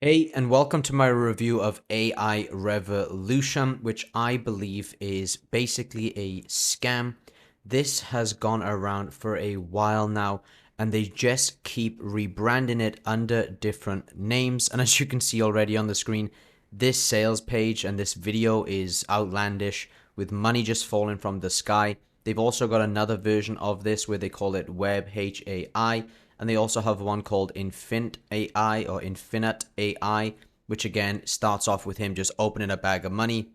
Hey, and welcome to my review of AI Revolution, which I believe is basically a scam. This has gone around for a while now, and they just keep rebranding it under different names. And as you can see already on the screen, this sales page and this video is outlandish with money just falling from the sky. They've also got another version of this where they call it Web HAI, and they also have one called Infinite AI or Infinite AI, which again starts off with him just opening a bag of money,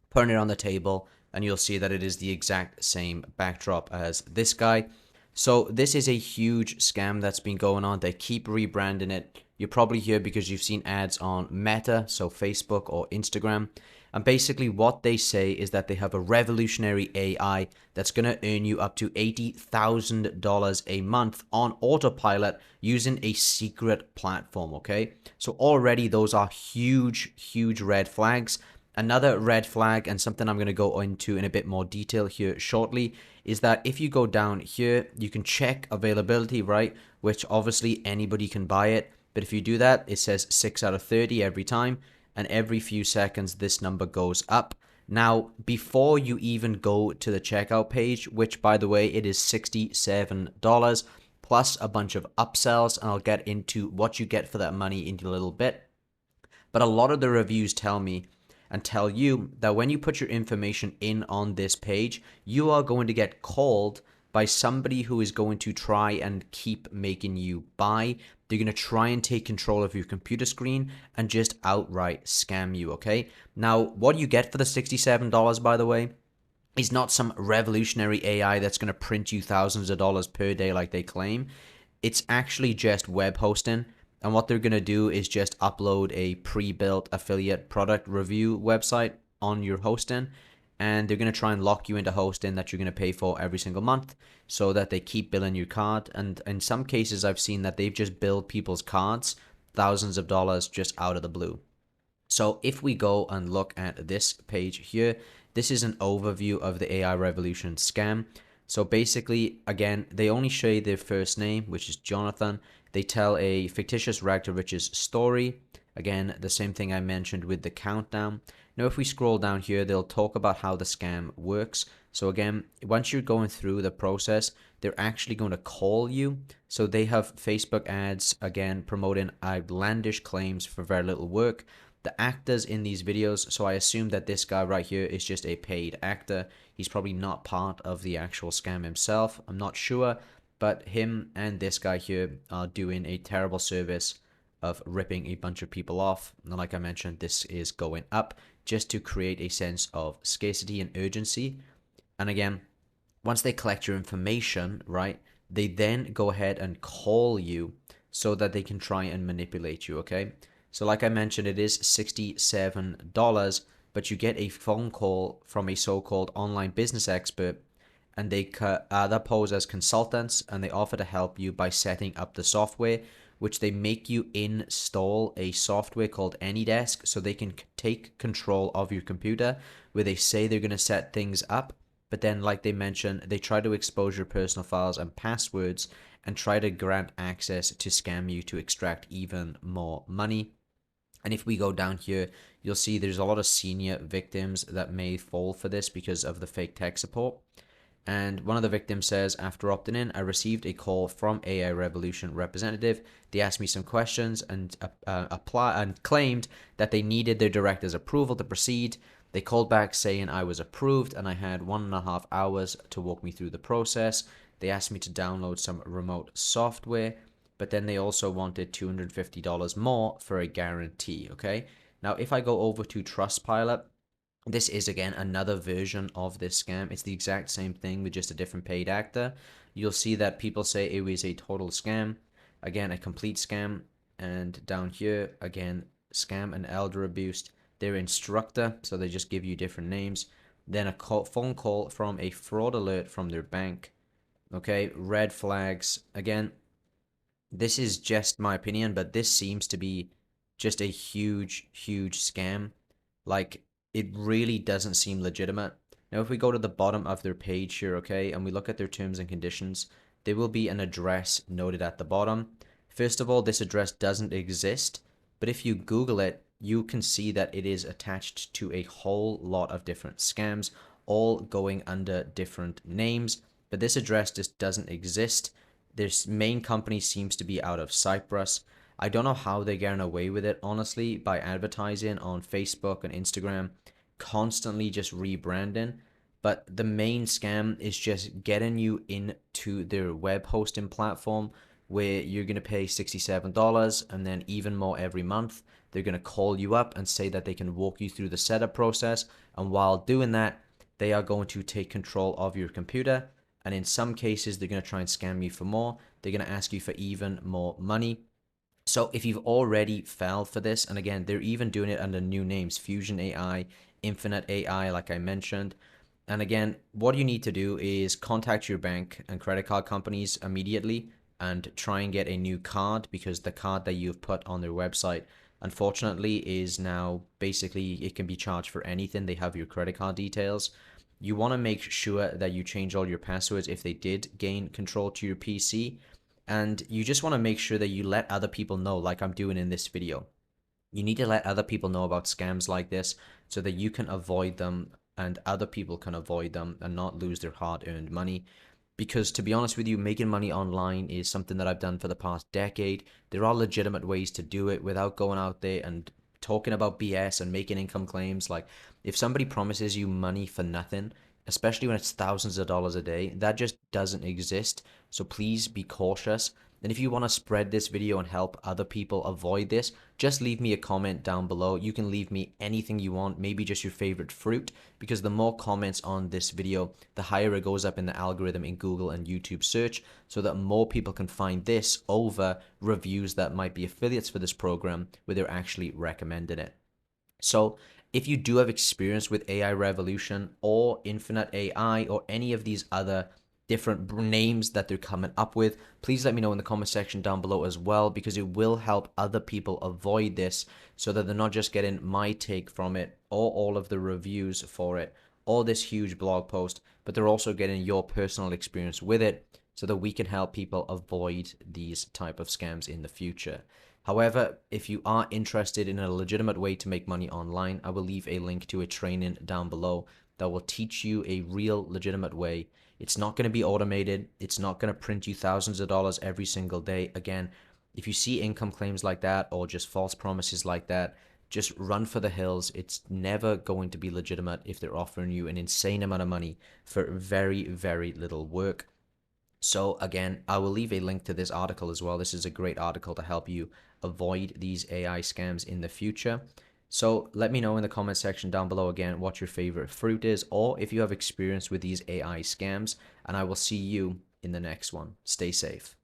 putting it on the table, and you'll see that it is the exact same backdrop as this guy. So this is a huge scam that's been going on. They keep rebranding it. You're probably here because you've seen ads on Meta, so Facebook or Instagram. And basically what they say is that they have a revolutionary AI that's going to earn you up to $80,000 a month on autopilot using a secret platform, okay? So already those are huge, huge red flags. Another red flag, and something I'm going to go into in a bit more detail here shortly, is that if you go down here, you can check availability, right? Which obviously anybody can buy it. But if you do that, it says 6 out of 30 every time. And every few seconds, this number goes up. Now, before you even go to the checkout page, which by the way, it is $67 plus a bunch of upsells, and I'll get into what you get for that money in a little bit. But a lot of the reviews tell me and tell you that when you put your information in on this page, you are going to get called by somebody who is going to try and keep making you buy. They're going to try and take control of your computer screen and just outright scam you, okay? Now, what you get for the $67, by the way, is not some revolutionary AI that's going to print you thousands of dollars per day like they claim. It's actually just web hosting. And what they're going to do is just upload a pre-built affiliate product review website on your hosting. And they're going to try and lock you into hosting that you're going to pay for every single month so that they keep billing your card. And in some cases, I've seen that they've just billed people's cards thousands of dollars just out of the blue. So if we go and look at this page here, this is an overview of the AI Revolution scam. So basically, again, they only show you their first name, which is Jonathan. They tell a fictitious rag to riches story. Again, the same thing I mentioned with the countdown. Now, if we scroll down here, they'll talk about how the scam works. So again, once you're going through the process, they're actually going to call you. So they have Facebook ads, again, promoting outlandish claims for very little work. The actors in these videos, so I assume that this guy right here is just a paid actor. He's probably not part of the actual scam himself. I'm not sure, but him and this guy here are doing a terrible service of ripping a bunch of people off. And like I mentioned, this is going up just to create a sense of scarcity and urgency. And again, once they collect your information, right, they then go ahead and call you so that they can try and manipulate you, okay? So like I mentioned, it is $67, but you get a phone call from a so-called online business expert, and they pose as consultants, and they offer to help you by setting up the software, which they make you install a software called AnyDesk so they can take control of your computer, where they say they're going to set things up. But then, like they mentioned, they try to expose your personal files and passwords and try to grant access to scam you to extract even more money. And if we go down here, you'll see there's a lot of senior victims that may fall for this because of the fake tech support. And one of the victims says, after opting in, I received a call from AI Revolution representative. They asked me some questions and claimed that they needed their director's approval to proceed. They called back saying I was approved and I had 1.5 hours to walk me through the process. They asked me to download some remote software, but then they also wanted $250 more for a guarantee, okay? Now, if I go over to Trustpilot, this is, again, another version of this scam. It's the exact same thing with just a different paid actor. You'll see that people say it was a total scam. Again, a complete scam. And down here, again, scam and elder abuse. Their instructor, so they just give you different names. Then a phone call from a fraud alert from their bank. Okay, red flags. Again, this is just my opinion, but this seems to be just a huge, huge scam. Like, it really doesn't seem legitimate. Now, if we go to the bottom of their page here, okay, and we look at their terms and conditions, there will be an address noted at the bottom. First of all, this address doesn't exist. But if you Google it, you can see that it is attached to a whole lot of different scams, all going under different names. But this address just doesn't exist. This main company seems to be out of Cyprus. I don't know how they're getting away with it, honestly, by advertising on Facebook and Instagram, constantly just rebranding. But the main scam is just getting you into their web hosting platform where you're going to pay $67 and then even more every month. They're going to call you up and say that they can walk you through the setup process. And while doing that, they are going to take control of your computer. And in some cases, they're going to try and scam you for more. They're going to ask you for even more money. So if you've already fell for this, and again, they're even doing it under new names, Fusion AI, Infinite AI, like I mentioned. And again, what you need to do is contact your bank and credit card companies immediately and try and get a new card, because the card that you've put on their website, unfortunately, is now basically it can be charged for anything. They have your credit card details. You want to make sure that you change all your passwords if they did gain control to your PC. And you just want to make sure that you let other people know, like I'm doing in this video. You need to let other people know about scams like this so that you can avoid them and other people can avoid them and not lose their hard-earned money. Because to be honest with you, making money online is something that I've done for the past decade. There are legitimate ways to do it without going out there and talking about BS and making income claims. Like, if somebody promises you money for nothing, especially when it's thousands of dollars a day, that just doesn't exist. So please be cautious. And if you want to spread this video and help other people avoid this, just leave me a comment down below. You can leave me anything you want, maybe just your favorite fruit, because the more comments on this video, the higher it goes up in the algorithm in Google and YouTube search, so that more people can find this over reviews that might be affiliates for this program where they're actually recommending it. So if you do have experience with AI Revolution or Infinite AI or any of these other different names that they're coming up with, please let me know in the comment section down below as well, because it will help other people avoid this so that they're not just getting my take from it or all of the reviews for it or this huge blog post, but they're also getting your personal experience with it so that we can help people avoid these type of scams in the future. However, if you are interested in a legitimate way to make money online, I will leave a link to a training down below that will teach you a real legitimate way. It's not going to be automated. It's not going to print you thousands of dollars every single day. Again, if you see income claims like that or just false promises like that, just run for the hills. It's never going to be legitimate if they're offering you an insane amount of money for very, very little work. So again, I will leave a link to this article as well. This is a great article to help you avoid these AI scams in the future. So let me know in the comment section down below again what your favorite fruit is, or if you have experience with these AI scams, and I will see you in the next one. Stay safe.